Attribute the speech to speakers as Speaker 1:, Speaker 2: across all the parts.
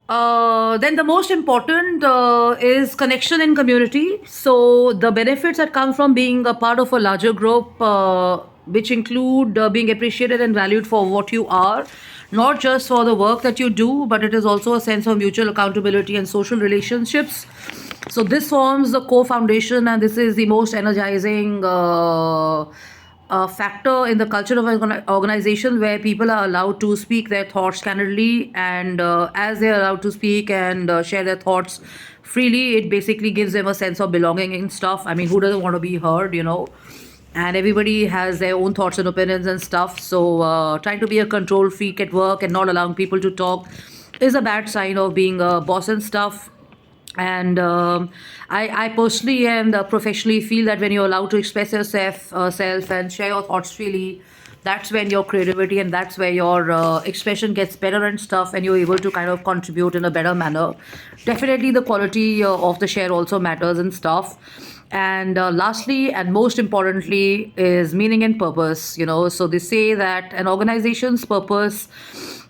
Speaker 1: Then the most important is connection in community. So the benefits that come from being a part of a larger group, which include being appreciated and valued for what you are, not just for the work that you do, but it is also a sense of mutual accountability and social relationships. So this forms the core foundation, and this is the most energizing factor in the culture of an organization where people are allowed to speak their thoughts candidly, and as they are allowed to speak and share their thoughts freely, it basically gives them a sense of belonging and stuff. I mean, who doesn't want to be heard? And everybody has their own thoughts and opinions and stuff. So trying to be a control freak at work and not allowing people to talk is a bad sign of being a boss and stuff. And I personally and professionally feel that when you're allowed to express yourself self and share your thoughts freely, that's when your creativity and that's where your expression gets better and stuff, and you're able to kind of contribute in a better manner. Definitely the quality of the share also matters and stuff. And lastly and most importantly is meaning and purpose. So they say that an organization's purpose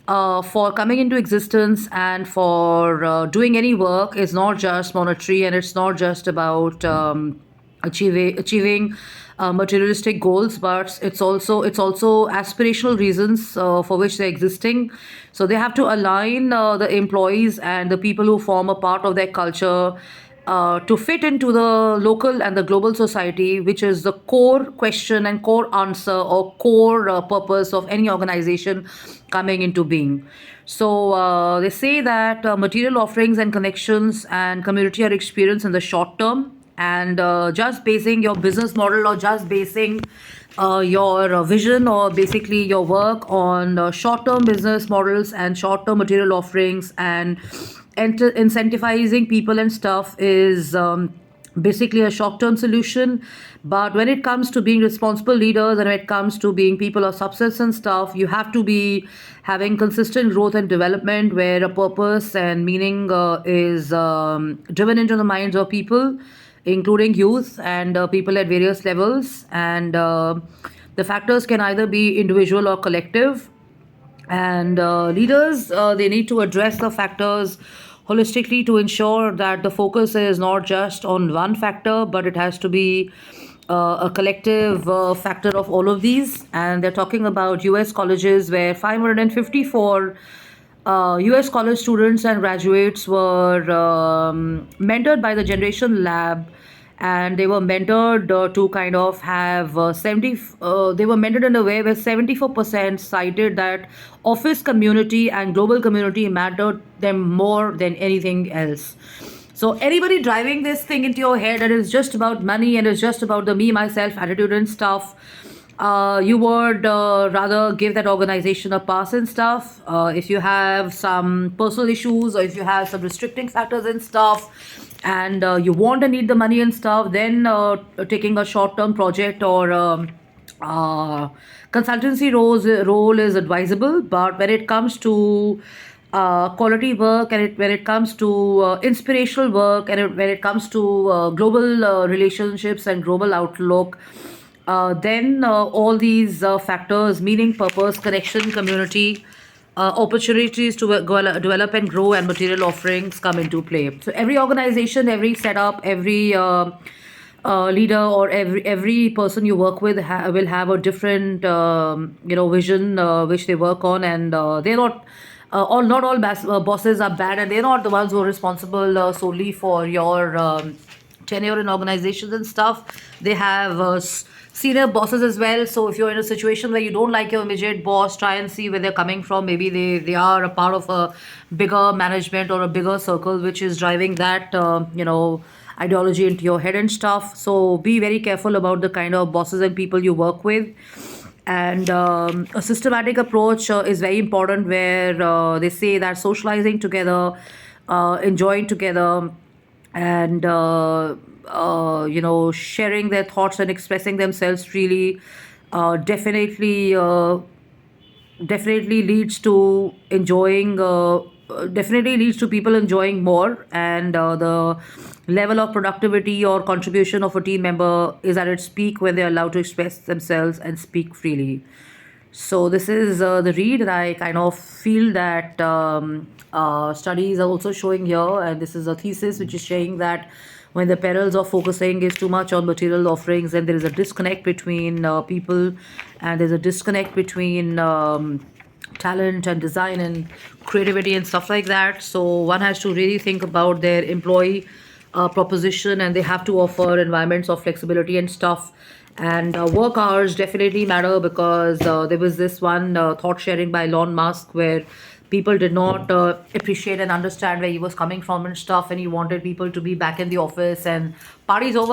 Speaker 1: for coming into existence and for doing any work is not just monetary, and it's not just about achieving materialistic goals, but it's also aspirational reasons for which they're existing. So they have to align the employees and the people who form a part of their culture to fit into the local and the global society, which is the core question and core answer or core purpose of any organization coming into being. So they say that material offerings and connections and community are experienced in the short term, and just basing your business model or just basing your vision or basically your work on short-term business models and short-term material offerings and incentivizing people and stuff is basically a short-term solution. But when it comes to being responsible leaders and when it comes to being people of substance and stuff, you have to be having consistent growth and development where a purpose and meaning is driven into the minds of people, including youth and people at various levels. And the factors can either be individual or collective. And leaders, they need to address the factors holistically to ensure that the focus is not just on one factor, but it has to be a collective factor of all of these. And they're talking about US colleges where 554 US college students and graduates were mentored by the Generation Lab, and they were mentored to kind of have they were mentored in a way where 74% cited that office community and global community mattered them more than anything else. So anybody driving this thing into your head that is just about money and it's just about the me myself attitude and stuff, you would rather give that organization a pass and stuff. If you have some personal issues or if you have some restricting factors and stuff, and you want and need the money and stuff, then taking a short-term project or uh, consultancy role is advisable. But when it comes to quality work and when it comes to inspirational work and when it comes to global relationships and global outlook, then all these factors, meaning, purpose, connection, community, opportunities to develop and grow, and material offerings come into play. So every organization, every setup, every leader or every person you work with will have a different vision which they work on, and they're not all not all bosses are bad, and they're not the ones who are responsible solely for your tenure in organizations and stuff. They have senior bosses as well. So if you're in a situation where you don't like your immediate boss, try and see where they're coming from. Maybe they are a part of a bigger management or a bigger circle which is driving that ideology into your head and stuff. So be very careful about the kind of bosses and people you work with. And a systematic approach is very important, where they say that socializing together, enjoying together, and sharing their thoughts and expressing themselves freely definitely leads to enjoying definitely leads to people enjoying more, and the level of productivity or contribution of a team member is at its peak when they're allowed to express themselves and speak freely. So this is the read, and I kind of feel that studies are also showing here, and this is a thesis which is saying that when the perils of focusing is too much on material offerings, then there is a disconnect between people, and there's a disconnect between talent and design and creativity and stuff like that. So one has to really think about their employee proposition, and they have to offer environments of flexibility and stuff. And work hours definitely matter, because there was this one thought sharing by Elon Musk where people did not appreciate and understand where he was coming from and stuff, and he wanted people to be back in the office and parties over.